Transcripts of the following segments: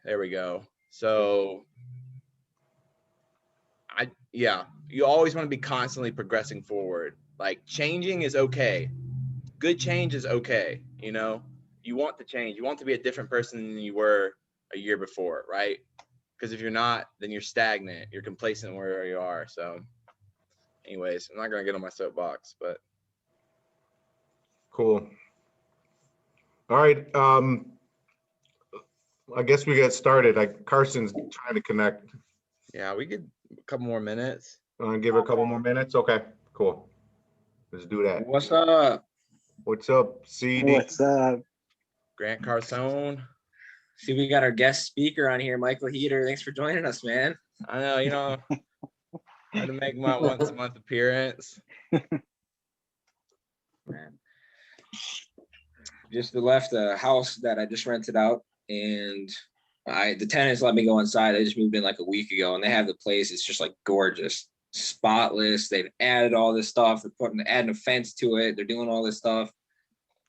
There we go. So you always want to be constantly progressing forward. Like changing is okay. Good change is okay. You know, you want to change. You want to be a different person than you were a year before, right? Because if you're not, then you're stagnant. You're complacent where you are. So anyways, I'm not going to get on my soapbox, but. Cool. All right. I guess we get started. Carson's trying to connect. Yeah, we could a couple more minutes. Give it a couple more minutes. Okay, cool. Let's do that. What's up? What's up, CD? What's up? Grant Carson. See, we got our guest speaker on here, Michael Heater. Thanks for joining us, man. I know, I had to make my once a month appearance. Man. Just left a house that I just rented out, and the tenants let me go inside. I just moved in like a week ago, and they have the place. It's just like gorgeous, spotless. They've added all this stuff. They're adding a fence to it. They're doing all this stuff.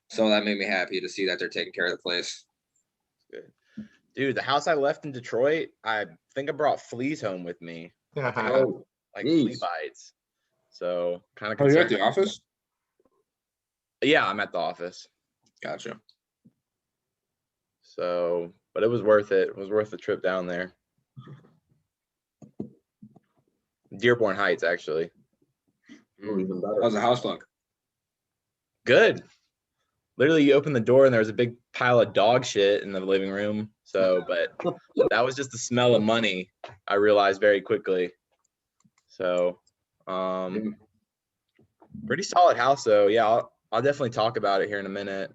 So that made me happy to see that they're taking care of the place. Good. Dude, the house I left in Detroit, I think I brought fleas home with me. Oh, like flea bites. So kind of. Oh, you're at the office? Yeah, I'm at the office. Gotcha. So, but it was worth it. It was worth the trip down there. Dearborn Heights, actually. How's the house look? Good. Literally, you open the door and there was a big pile of dog shit in the living room. So, but that was just the smell of money, I realized very quickly. So, pretty solid house, though. Yeah, I'll definitely talk about it here in a minute.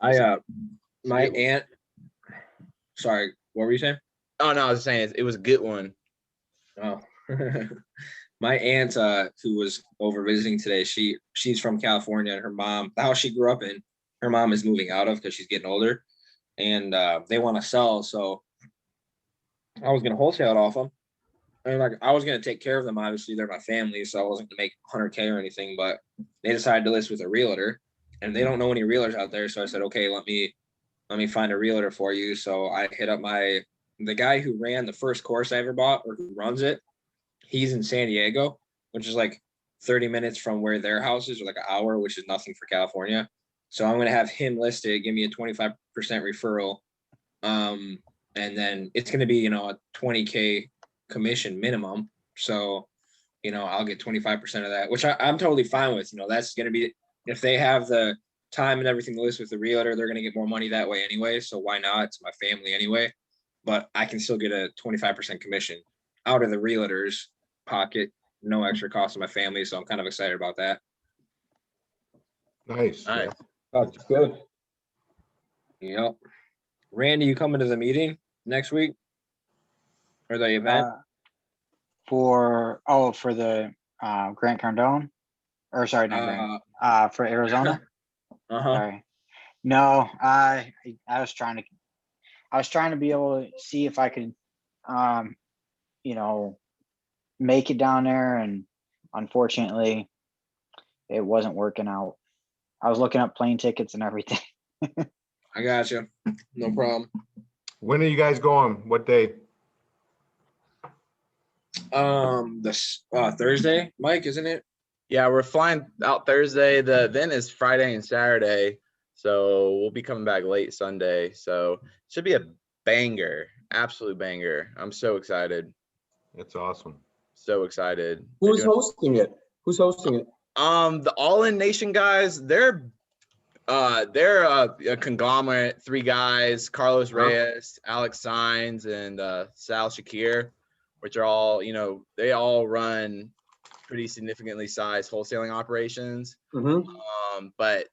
My aunt. Sorry, what were you saying? Oh no, I was saying it was a good one. Oh, my aunt, who was over visiting today, she's from California, and her mom, the house she grew up in, her mom is moving out of because she's getting older, and they want to sell. So I was gonna wholesale it off them, and like I was gonna take care of them. Obviously, they're my family, so I wasn't gonna make 100K or anything. But they decided to list with a realtor, and they don't know any realtors out there. So I said, okay, let me find a realtor for you. So I hit up the guy who ran the first course I ever bought, or who runs it. He's in San Diego, which is like 30 minutes from where their house is, or like an hour, which is nothing for California. So I'm going to have him listed, give me a 25% referral. And then it's going to be, a 20K commission minimum. So, I'll get 25% of that, which I'm totally fine with. That's going to be, if they have the time and everything to list with the realtor, they're going to get more money that way anyway. So why not? It's my family anyway. But I can still get a 25% commission out of the realtor's pocket, no extra cost to my family. So I'm kind of excited about that. Nice. That's good. Yep. Randy, you coming to the meeting next week? Or the event? For the Grant Cardone? Or sorry, not Grant. For Arizona? Sorry. No, I was trying to be able to see if I could make it down there, and unfortunately it wasn't working out. I was looking up plane tickets and everything. I got you. No problem. When are you guys going? What day? This Thursday, Mike, isn't it? Yeah, we're flying out Thursday. The event is Friday and Saturday, so we'll be coming back late Sunday. So it should be a banger, absolute banger. I'm so excited. That's awesome. So excited. Who's hosting it? The All In Nation guys, they're a conglomerate, 3 guys, Carlos Reyes, Alex Saenz, and Sal Shakir, which are all, they all run pretty significantly sized wholesaling operations. But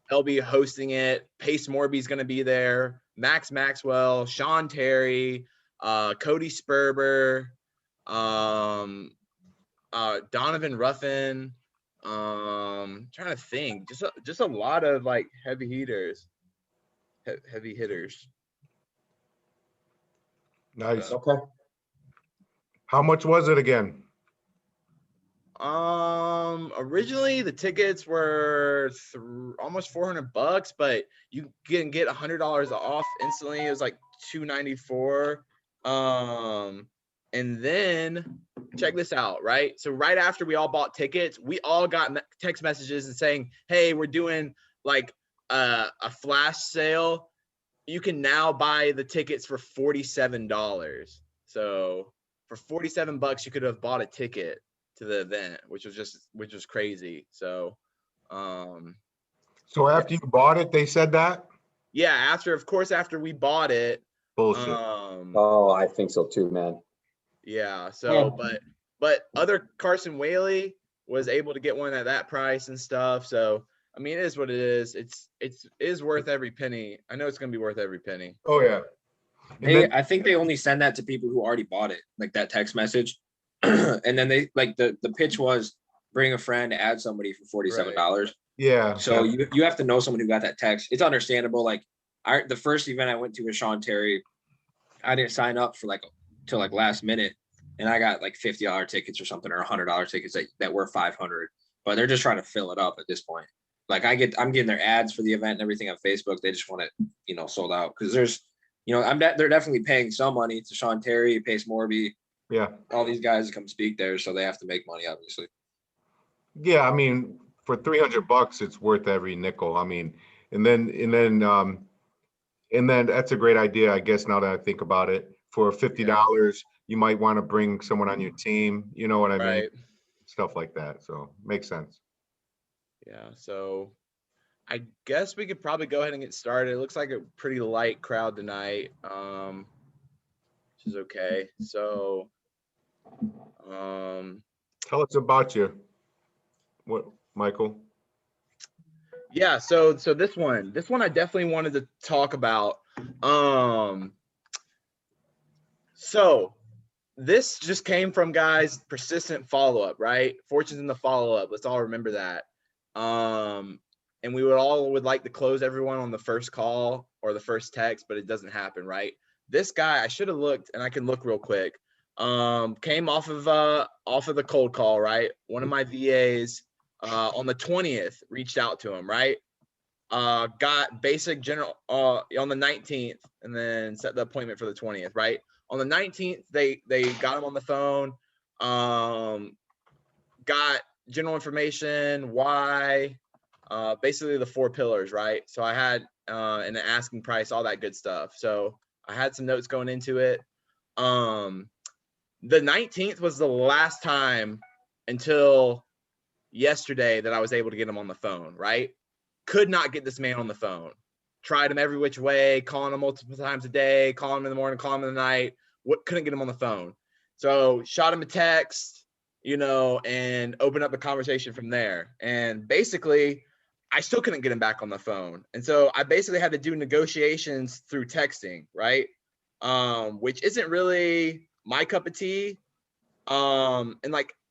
they'll be hosting it. Pace Morby's going to be there. Max Maxwell, Sean Terry, Cody Sperber, Donovan Ruffin. Trying to think, just a lot of like heavy hitters. Nice. Okay. How much was it again? Originally the tickets were almost $400, but you can get $100 off instantly. It was like $294. And then check this out, right? So right after we all bought tickets, we all got text messages and saying, "Hey, we're doing like a flash sale. You can now buy the tickets for $47." So for $47, you could have bought a ticket to the event, which was crazy. So, So after you bought it, they said that? yeah, after we bought it, Bullshit. Oh, I think so too, man. yeah. So, Well- but other Carson Whaley was able to get one at that price and stuff. So, I mean, it is what it is. It is worth every penny. I know it's gonna be worth every penny. Oh, yeah. And then, I think they only send that to people who already bought it, like that text message. And then they like the pitch was bring a friend, add somebody for $47. yeah. So you have to know someone who got that text. It's understandable. Like the first event I went to with Sean Terry, I didn't sign up for till last minute, and I got like $50 tickets or something, or $100 tickets that were 500. But they're just trying to fill it up at this point. Like I'm getting their ads for the event and everything on Facebook. They just want it, sold out, because there's, they're definitely paying some money to Sean Terry, Pace Morby, Yeah. all these guys to come speak there, so they have to make money, obviously. Yeah, I mean, for $300, it's worth every nickel. I mean, and then that's a great idea, I guess, now that I think about it. For $50, you might want to bring someone on your team, you know what I mean? Right. Stuff like that. So makes sense. Yeah. So I guess we could probably go ahead and get started. It looks like a pretty light crowd tonight, which is okay. So, Tell us about you. What, Michael? yeah. So this one I definitely wanted to talk about. So this just came from guys persistent follow-up, right? Fortunes in the follow-up. Let's all remember that. And we would like to close everyone on the first call or the first text, but it doesn't happen, right? This guy, I should have looked, and I can look real quick. Came off of the cold call, right? One of my VAs on the 20th reached out to him, right? Got basic general on the 19th, and then set the appointment for the 20th, right? On the 19th, they got him on the phone, got general information, why, basically the 4 pillars, right? So I had an asking price, all that good stuff. So I had some notes going into it. The 19th was the last time until yesterday that I was able to get him on the phone, right? Could not get this man on the phone. Tried him every which way, calling him multiple times a day, calling him in the morning, calling him in the night. Couldn't get him on the phone. So shot him a text, and opened up the conversation from there. And basically, I still couldn't get him back on the phone. And so I basically had to do negotiations through texting, right? Which isn't really my cup of tea. And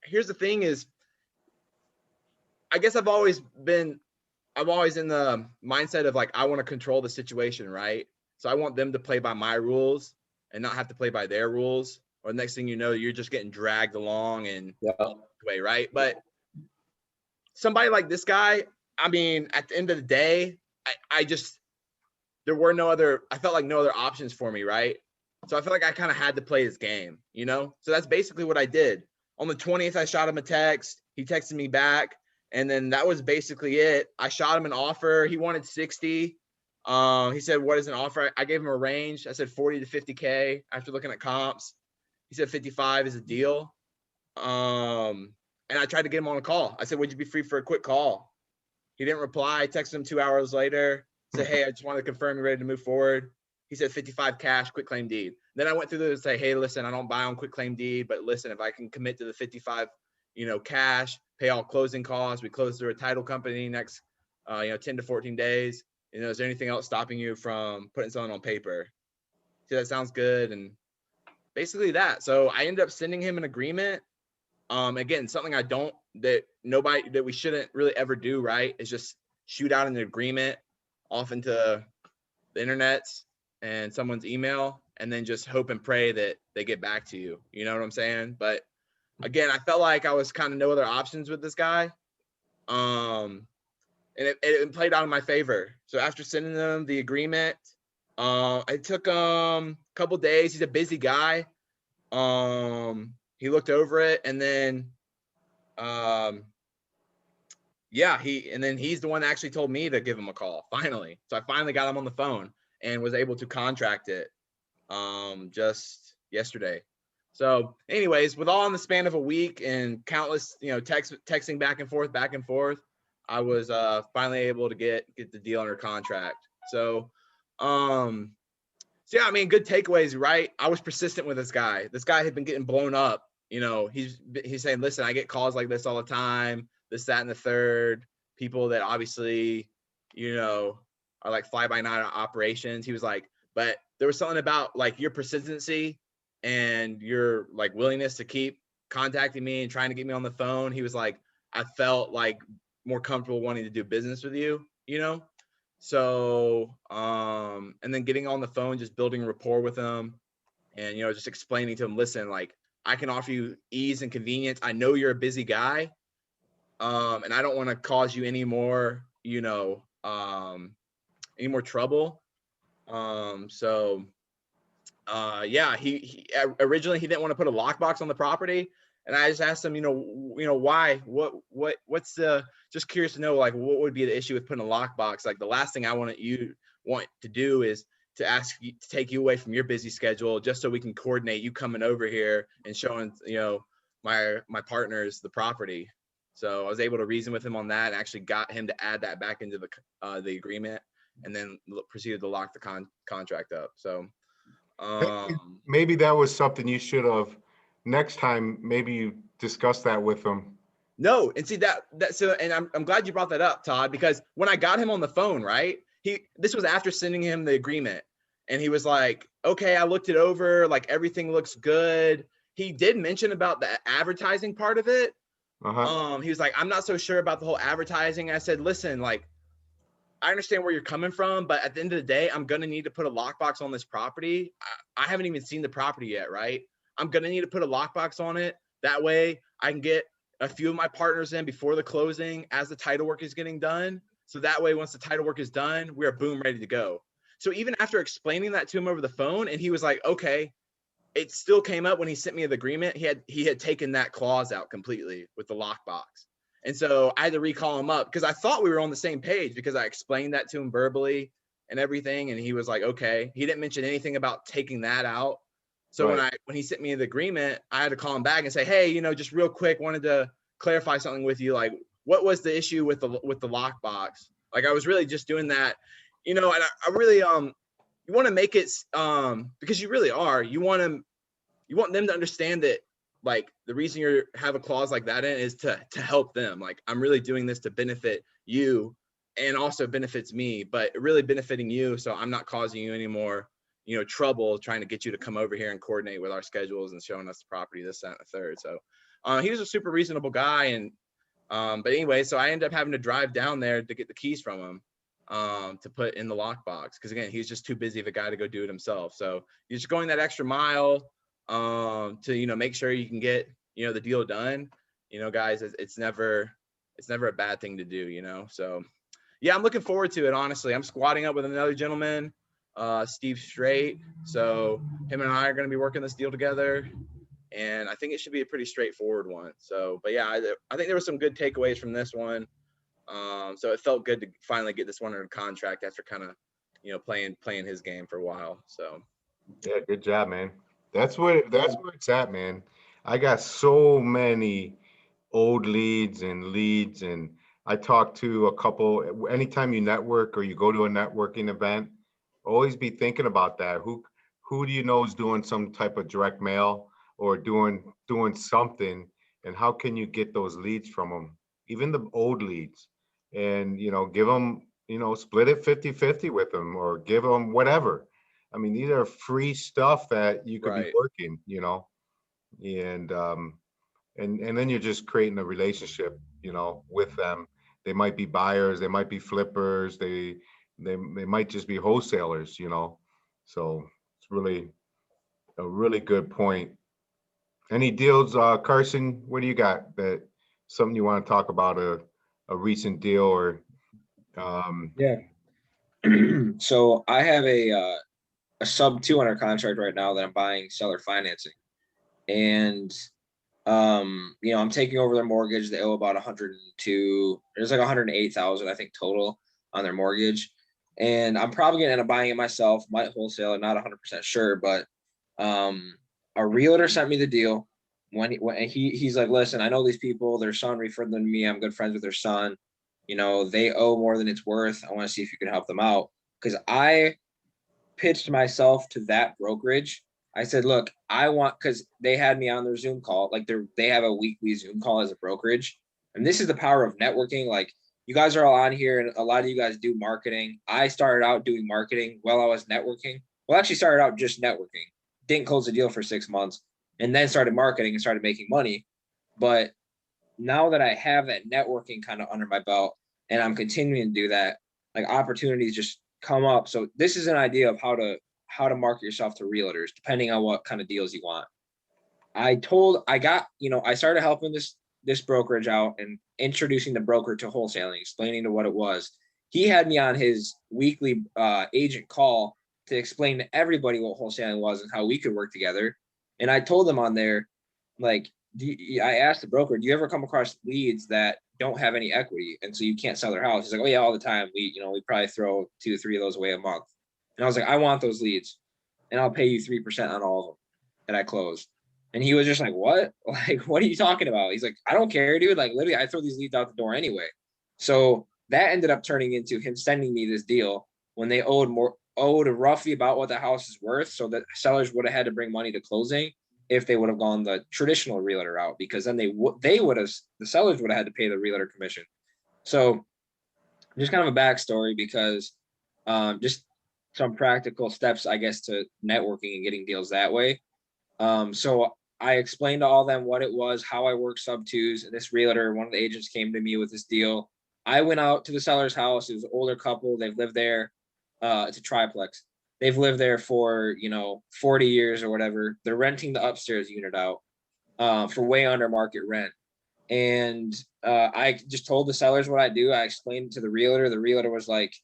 here's the thing is, I guess I'm always in the mindset of I want to control the situation, right? So I want them to play by my rules and not have to play by their rules. Or the next thing you know, you're just getting dragged along and way, right? But somebody like this guy, I mean, at the end of the day, I felt like no other options for me, right? So I feel like I kind of had to play his game, So that's basically what I did. On the 20th, I shot him a text. He texted me back. And then that was basically it. I shot him an offer. He wanted 60. He said, what is an offer? I gave him a range. I said 40 to 50K after looking at comps. He said 55 is a deal. And I tried to get him on a call. I said, would you be free for a quick call? He didn't reply. I texted him 2 hours later. Said, hey, I just wanted to confirm you're ready to move forward. He said 55 cash, quick claim deed. Then I went through this and say, hey, listen, I don't buy on quick claim deed, but listen, if I can commit to the 55, cash, pay all closing costs, we close through a title company next, 10 to 14 days. Is there anything else stopping you from putting something on paper? See, that sounds good. And basically that. So I ended up sending him an agreement. Again, something that we shouldn't really ever do, right? Is just shoot out an agreement off into the internets and someone's email, and then just hope and pray that they get back to you. You know what I'm saying? But again, I felt like I was kind of no other options with this guy. And it played out in my favor. So after sending them the agreement, it took a couple days. He's a busy guy. He looked over it, and then he's the one that actually told me to give him a call finally. So I finally got him on the phone and was able to contract it just yesterday. So anyways, with all in the span of a week and countless, texting back and forth, I was finally able to get the deal under contract. So yeah, I mean, good takeaways, right? I was persistent with this guy. This guy had been getting blown up. He's saying, listen, I get calls like this all the time, this, that, and the third. People that obviously, are like fly-by-night operations. He was like, but there was something about like your persistency and your like willingness to keep contacting me and trying to get me on the phone. He was like, I felt like more comfortable wanting to do business with you, So, and then getting on the phone, just building rapport with him and, just explaining to him, listen, like I can offer you ease and convenience. I know you're a busy guy. And I don't want to cause you any more, any more trouble. Yeah, he originally he didn't want to put a lockbox on the property. And I just asked him, why, what's the, just curious to know, like, what would be the issue with putting a lockbox? Like the last thing I want to do is to ask you to take you away from your busy schedule, just so we can coordinate you coming over here and showing, my partners the property. So I was able to reason with him on that and actually got him to add that back into the agreement, and then proceeded to lock the contract up. So maybe that was something you should have next time. Maybe you discuss that with them. No, and see that so, and I'm glad you brought that up, Todd, because when I got him on the phone, right, this was after sending him the agreement, and he was like, okay, I looked it over, like everything looks good. He did mention about the advertising part of it. He was like, I'm not so sure about the whole advertising. I said, listen, like, I understand where you're coming from, but at the end of the day, I'm going to need to put a lockbox on this property. I haven't even seen the property yet, right? I'm going to need to put a lockbox on it. That way I can get a few of my partners in before the closing as the title work is getting done. So that way, once the title work is done, we're boom, ready to go. So even after explaining that to him over the phone, and he was like, okay, it still came up when he sent me the agreement. He had taken that clause out completely with the lockbox. And so I had to recall him up because I thought we were on the same page because I explained that to him verbally and everything. And he was like, okay. He didn't mention anything about taking that out. So right. when he sent me the agreement, I had to call him back and say, hey, just real quick, wanted to clarify something with you. Like, what was the issue with the lockbox? Like, I was really just doing that, and I really, you want to make it, because you really are, you want them to understand that, like, the reason you have a clause like that in is to help them. Like, I'm really doing this to benefit you and also benefits me, but really benefiting you. So I'm not causing you any more, trouble trying to get you to come over here and coordinate with our schedules and showing us the property, this, that, and the third. So he was a super reasonable guy. And, but anyway, so I ended up having to drive down there to get the keys from him to put in the lockbox. Because again, he's just too busy of a guy to go do it himself. So you're just going that extra mile to, make sure you can get, the deal done, guys, it's never a bad thing to do, so yeah, I'm looking forward to it. Honestly, I'm squatting up with another gentleman, Steve Straight. So him and I are going to be working this deal together, and I think it should be a pretty straightforward one. So, but yeah, I think there were some good takeaways from this one. So it felt good to finally get this one under contract after kind of, playing his game for a while. So yeah, good job, man. That's where it's at, man. I got so many old leads, and I talk to a couple. Anytime you network or you go to a networking event, always be thinking about that. Who do you know is doing some type of direct mail or doing something, and how can you get those leads from them, even the old leads, and give them, split it 50-50 with them, or give them whatever. I mean, these are free stuff that you could be working, and then you're just creating a relationship, with them. They might be buyers, they might be flippers, they might just be wholesalers, So it's really a really good point Any deals, Carson? What do you got? That something you want to talk about, a recent deal or? Yeah. So I have a sub 200 contract right now that I'm buying seller financing, and I'm taking over their mortgage. They owe about 102. There's like 108,000, I think, total on their mortgage, and I'm probably gonna end up buying it myself. Might wholesale it, not 100% sure, but a realtor sent me the deal. When he's like, listen, I know these people. Their son referred them to me. I'm good friends with their son. They owe more than it's worth. I want to see if you can help them out, because I pitched myself to that brokerage. I said, look, because they had me on their Zoom call, like they have a weekly Zoom call as a brokerage. And this is the power of networking. Like, you guys are all on here and a lot of you guys do marketing. I started out doing marketing while I was networking. Well, actually started out just networking, didn't close the deal for 6 months, and then started marketing and started making money. But now that I have that networking kind of under my belt and I'm continuing to do that, like, opportunities just come up. So this is an idea of how to market yourself to realtors, depending on what kind of deals you want. I started helping this brokerage out and introducing the broker to wholesaling, explaining to what it was. He had me on his weekly agent call to explain to everybody what wholesaling was and how we could work together. And I told them on there, like, I asked the broker, do you ever come across leads that don't have any equity, and so you can't sell their house? He's like, oh yeah, all the time. We probably throw 2 to 3 of those away a month. And I was like, I want those leads, and I'll pay you 3% on all of them that I close. And he was just like, what? Like, what are you talking about? He's like, I don't care, dude. Like, literally, I throw these leads out the door anyway. So that ended up turning into him sending me this deal when they owed roughly about what the house is worth. So that sellers would have had to bring money to closing if they would have gone the traditional realtor route, because then the sellers would have had to pay the realtor commission. So just kind of a backstory, because just some practical steps, I guess, to networking and getting deals that way. So I explained to all them what it was, how I work sub twos. And this realtor, one of the agents, came to me with this deal. I went out to the seller's house. It was an older couple. They've lived there. It's a triplex. They've lived there for 40 years or whatever. They're renting the upstairs unit out for way under market rent. And I just told the sellers what I do. I explained to the realtor. The realtor was like,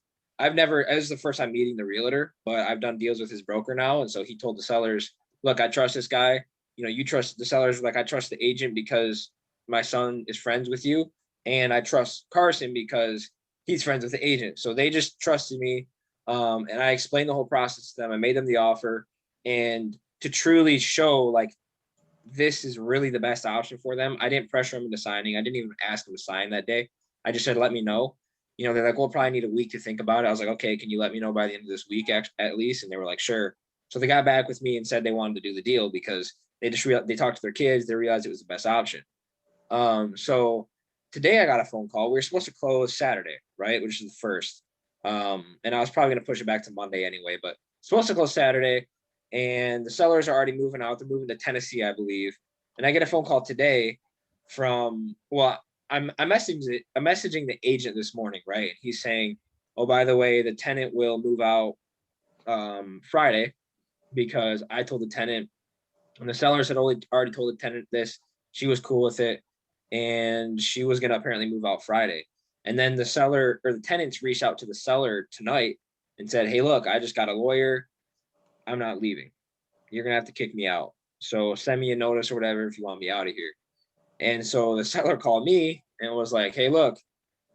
it was the first time meeting the realtor, but I've done deals with his broker now. And so he told the sellers, look, I trust this guy. You trust the sellers. Like, I trust the agent because my son is friends with you. And I trust Carson because he's friends with the agent. So they just trusted me. And I explained the whole process to them. I made them the offer, and to truly show, like, this is really the best option for them. I didn't pressure them into signing. I didn't even ask them to sign that day. I just said, let me know. They're like, we'll probably need a week to think about it. I was like, okay, can you let me know by the end of this week at least? And they were like, sure. So they got back with me and said they wanted to do the deal because they talked to their kids. They realized it was the best option. So today I got a phone call. We were supposed to close Saturday, right? Which is the first. And I was probably going to push it back to Monday anyway, but supposed to close Saturday, and the sellers are already moving out. They're moving to Tennessee, I believe. And I get a phone call today from, I'm messaging the agent this morning, right? He's saying, oh, by the way, the tenant will move out Friday, because I told the tenant, and the sellers had already told the tenant this. She was cool with it, and she was going to apparently move out Friday. And then the seller, or the tenants, reached out to the seller tonight and said, hey, look, I just got a lawyer. I'm not leaving. You're going to have to kick me out. So send me a notice or whatever if you want me out of here. And so the seller called me and was like, hey, look,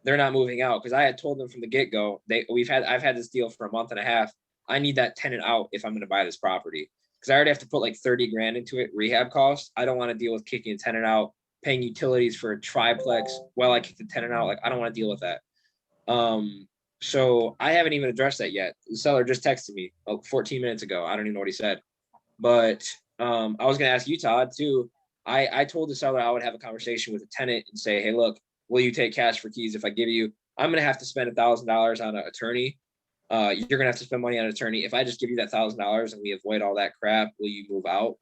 they're not moving out. Because I had told them from the get-go, I've had this deal for a month and a half. I need that tenant out if I'm going to buy this property. Because I already have to put like 30 grand into it, rehab costs. I don't want to deal with kicking a tenant out, paying utilities for a triplex while I kick the tenant out. Like, I don't want to deal with that. So I haven't even addressed that yet. The seller just texted me 14 minutes ago. I don't even know what he said. But I was going to ask you, Todd, too. I told the seller I would have a conversation with the tenant and say, hey, look, will you take cash for keys if I give you? I'm going to have to spend $1,000 on an attorney. You're going to have to spend money on an attorney. If I just give you that $1,000 and we avoid all that crap, will you move out?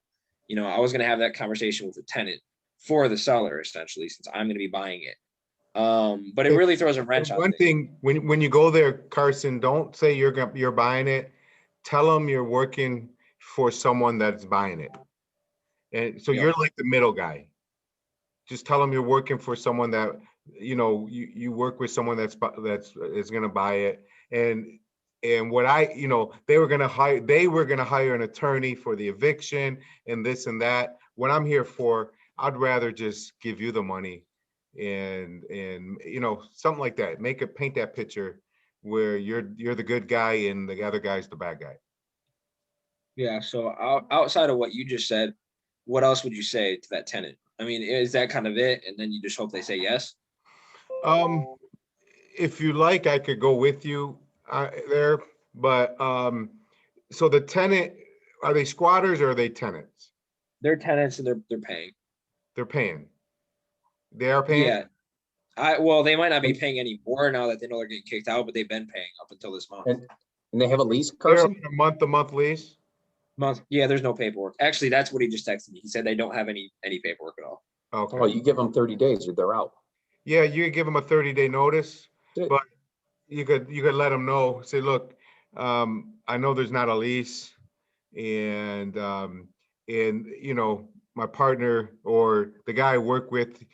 I was going to have that conversation with the tenant for the seller, essentially, since I'm going to be buying it. But it really throws a wrench on one thing. When you go there, Carson, don't say you're buying it. Tell them you're working for someone that's buying it. And so Yeah. you're like the middle guy. Just tell them you're working for someone that, you work with someone that's is going to buy it. And what they were going to hire an attorney for the eviction and this and that. What I'm here for, I'd rather just give you the money and something like that. Paint that picture where you're the good guy and the other guy's the bad guy. Yeah. So outside of what you just said, what else would you say to that tenant? I mean, is that kind of it? And then you just hope they say yes? If you like, I could go with you there, but so the tenant, are they squatters or are they tenants? They're tenants and they're paying. They're paying. They are paying? Yeah. Well, they might not be paying any more now that they know they're getting kicked out, but they've been paying up until this month. And they have a lease, They're Carson? on a month lease? Yeah, there's no paperwork. Actually, that's what he just texted me. He said they don't have any paperwork at all. Okay. Oh, you give them 30 days or they're out. Yeah, you could give them a 30-day notice, Good. but you could let them know, say, look, I know there's not a lease and my partner or the guy I work with,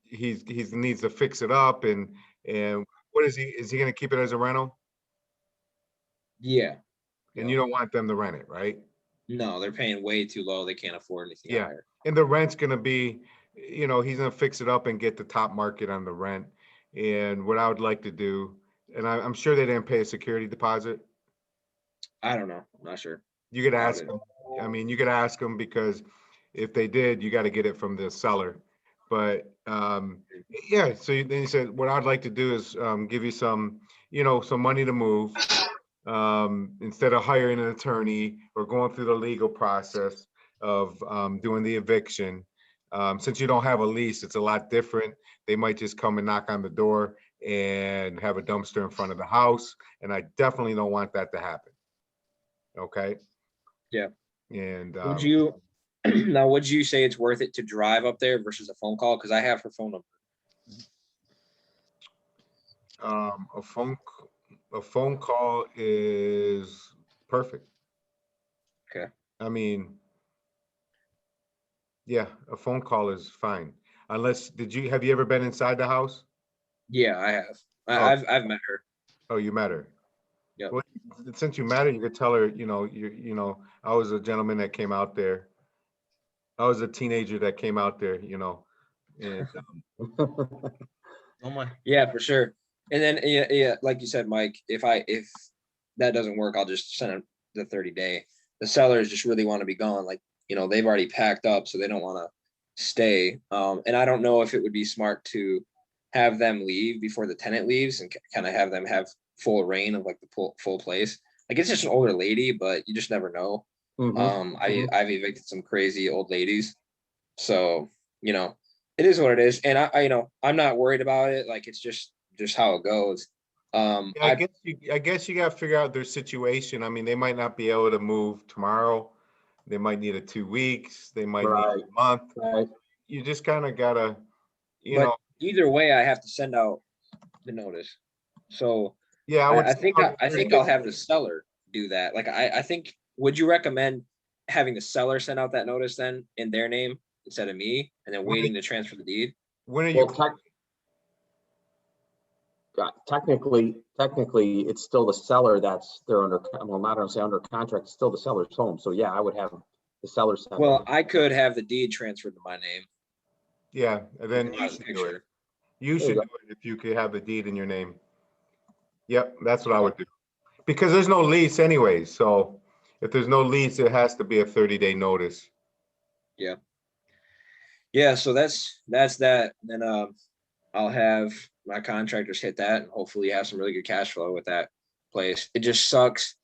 he needs to fix it up and what is he going to keep it as a rental? Yeah. And you don't want them to rent it, right? No, they're paying way too low. They can't afford anything Yeah. higher. And the rent's going to be, he's going to fix it up and get the top market on the rent. And what I would like to do, and I'm sure they didn't pay a security deposit. I don't know. I'm not sure. You could Doubt ask it. them. I mean, you could ask them because if they did, you got to get it from the seller. But yeah, so then you said, what I'd like to do is give you some money to move instead of hiring an attorney or going through the legal process of doing the eviction. Since you don't have a lease, it's a lot different. They might just come and knock on the door and have a dumpster in front of the house. And I definitely don't want that to happen. Okay. Yeah. And Would you say it's worth it to drive up there versus a phone call? Because I have her phone number. a phone call is perfect. Okay. I mean, yeah, a phone call is fine. Unless, have you ever been inside the house? Yeah, I have. Oh. I've met her. Oh, you met her. Yeah. Well, since you met her, you could tell her, I was a gentleman that came out there. I was a teenager that came out there, and Oh my. Yeah, for sure. And then yeah, like you said, Mike, if that doesn't work, I'll just send them the 30-day. The sellers just really want to be gone. Like, they've already packed up, so they don't want to stay. And I don't know if it would be smart to have them leave before the tenant leaves and kind of have them have full reign of like the full place. Like, it's just an older lady, but you just never know. Mhm. I've evicted some crazy old ladies, so it is what it is, and I'm not worried about it. Like, it's just how it goes. yeah, I guess you got to figure out their situation. I mean, they might not be able to move tomorrow. They might need 2 weeks. They might need a month. Right. You just kind of gotta, but either way, I have to send out the notice. So yeah, I think I'll have the seller do that. Like, I think, would you recommend having the seller send out that notice then in their name instead of me, and then waiting to transfer the deed? When are you? Well, technically, it's still the seller they're under. Well, not gonna say under contract. It's still the seller's home. So yeah, I would have the seller send. Well, I could have the deed transferred to my name. Yeah, and then you Not a should do it. picture. You should do it if you could have the deed in your name. Yep, that's what I would do. Because there's no lease anyway. So if there's no lease, it has to be a 30-day notice. Yeah. Yeah, so that's that. Then I'll have my contractors hit that and hopefully have some really good cash flow with that place. It just sucks.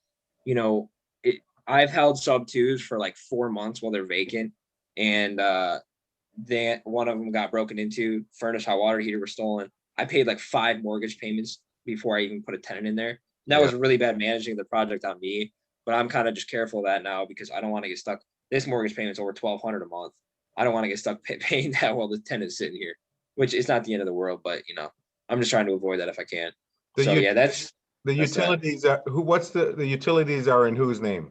I've held sub twos for like 4 months while they're vacant, and then one of them got broken into. Furnace, hot water heater were stolen. I paid like 5 mortgage payments before I even put a tenant in there. And that was really bad managing the project on me, but I'm kind of just careful of that now because I don't want to get stuck. This mortgage payment's over $1,200 a month. I don't want to get stuck paying that while the tenant's sitting here, which is not the end of the world, but I'm just trying to avoid that if I can. That's the utilities. What's the utilities are in whose name?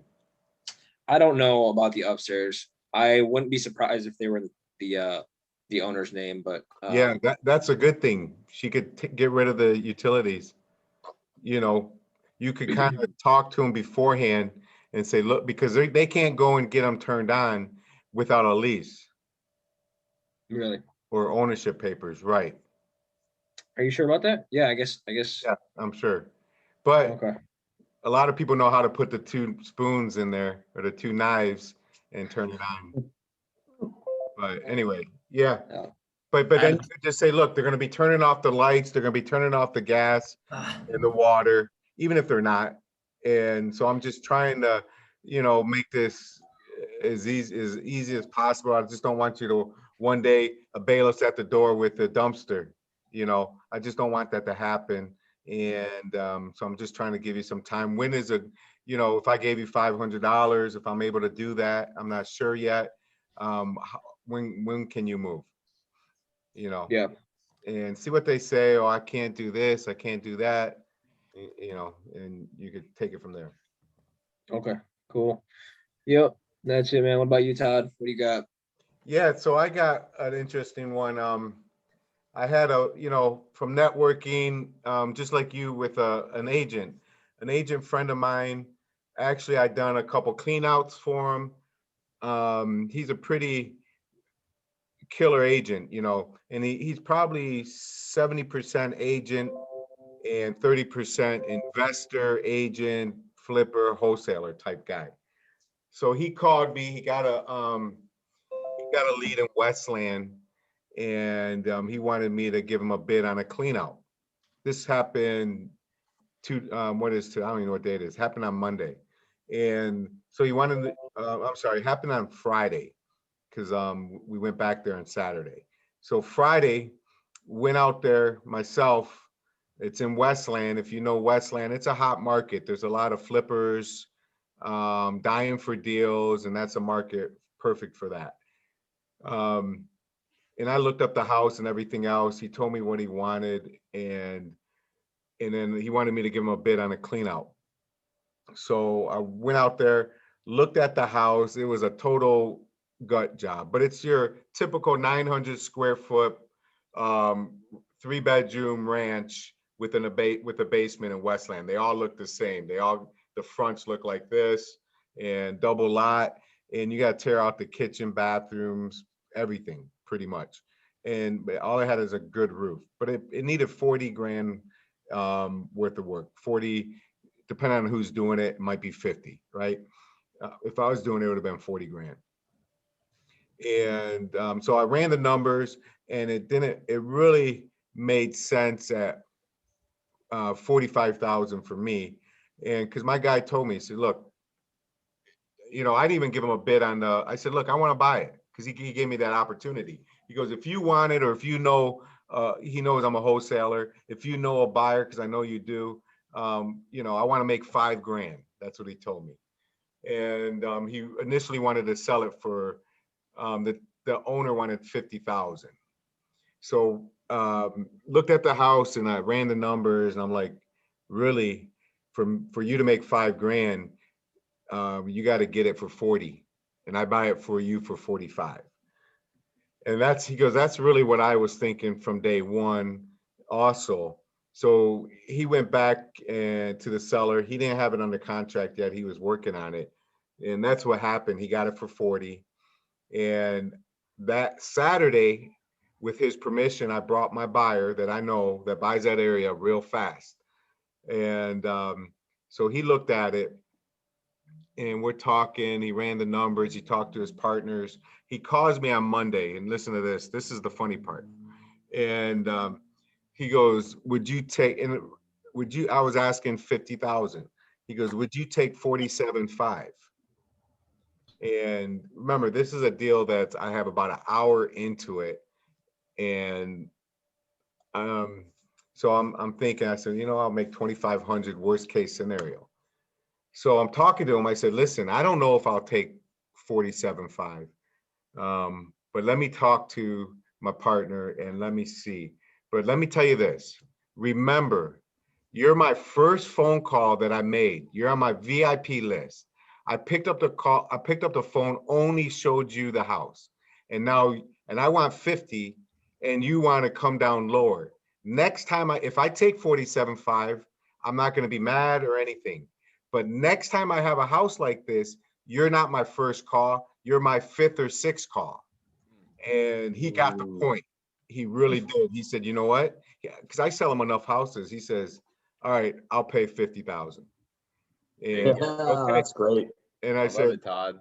I don't know about the upstairs. I wouldn't be surprised if they were the owner's name, but Yeah, that's a good thing. She could get rid of the utilities. You know, you could kind of talk to them beforehand and say, look, because they can't go and get them turned on without a lease really, or ownership papers, right? are you sure about that? Yeah, I guess. Yeah, I'm sure. But Okay. a lot of people know how to put the two spoons in there or the two knives and turn it on. But anyway, yeah. Yeah. But then you could just say, look, they're going to be turning off the lights, they're going to be turning off the gas and the water, even if they're not. And so I'm just trying to, make this as easy as possible. I just don't want you to one day a bailiff's at the door with a dumpster. I just don't want that to happen. And so I'm just trying to give you some time. When is if I gave you $500, if I'm able to do that, I'm not sure yet. When can you move? Yeah. And see what they say. Oh, I can't do this, I can't do that, and you could take it from there. Okay. Cool. Yep. That's it, man. What about you, Todd? What do you got? Yeah, so I got an interesting one. I had from networking, just like you, with an agent friend of mine. Actually, I done a couple clean outs for him. He's a pretty killer agent, and he's probably 70% agent and 30% investor, agent, flipper, wholesaler type guy. So he called me. He got a lead in Westland, and he wanted me to give him a bid on a clean out. This happened I don't even know what day it is. Happened on Monday, and so he wanted. Happened on Friday, because we went back there on Saturday. So Friday, went out there myself. It's in Westland. If you know Westland, it's a hot market. There's a lot of flippers dying for deals, and that's a market perfect for that. And I looked up the house and everything else. He told me what he wanted, and then he wanted me to give him a bid on a clean out. So I went out there, looked at the house. It was a total gut job, but it's your typical 900 square foot, 3-bedroom ranch with a basement in Westland. They all look the same. The fronts look like this, and double lot, and you got to tear out the kitchen, bathrooms, everything pretty much. And all I had is a good roof, but it needed 40 grand worth of work. 40, depending on who's doing it, it might be 50, right? If I was doing it, it would have been 40 grand. And so I ran the numbers, and it really made sense at 45,000 for me. And because my guy told me, he said, look, I didn't even give him a bid on I said, look, I want to buy it, because he gave me that opportunity. He goes, if you want it, or if he knows I'm a wholesaler, if you know a buyer, because I know you do, I want to make 5 grand. That's what he told me. And he initially wanted to sell it for, the owner wanted 50,000. So looked at the house, and I ran the numbers, and I'm like, really, for you to make 5 grand, you got to get it for 40, and I buy it for you for 45. And he goes, that's really what I was thinking from day one also. So he went back to the seller. He didn't have it under contract yet. He was working on it. And that's what happened. He got it for 40. And that Saturday, with his permission, I brought my buyer that I know that buys that area real fast. And so he looked at it, and we're talking. He ran the numbers. He talked to his partners. He calls me on Monday, and listen to this. This is the funny part. And he goes, I was asking 50,000. He goes, would you take 47.5? And remember, this is a deal that I have about an hour into it. And so I'm thinking, I said, I'll make 2,500 worst case scenario. So I'm talking to him. I said, listen, I don't know if I'll take 47.5, but let me talk to my partner and let me see. But let me tell you this. Remember, you're my first phone call that I made. You're on my VIP list. I picked up the call, I picked up the phone, only showed you the house. And I want 50 and you want to come down lower. Next time, if I take 47.5, I'm not going to be mad or anything. But next time I have a house like this, you're not my first call. You're my 5th or 6th call. And he got the point. He really did. He said, you know what? Because I sell him enough houses. He says, all right, I'll pay 50,000. And Yeah, okay. that's great. And I love said, it, Todd.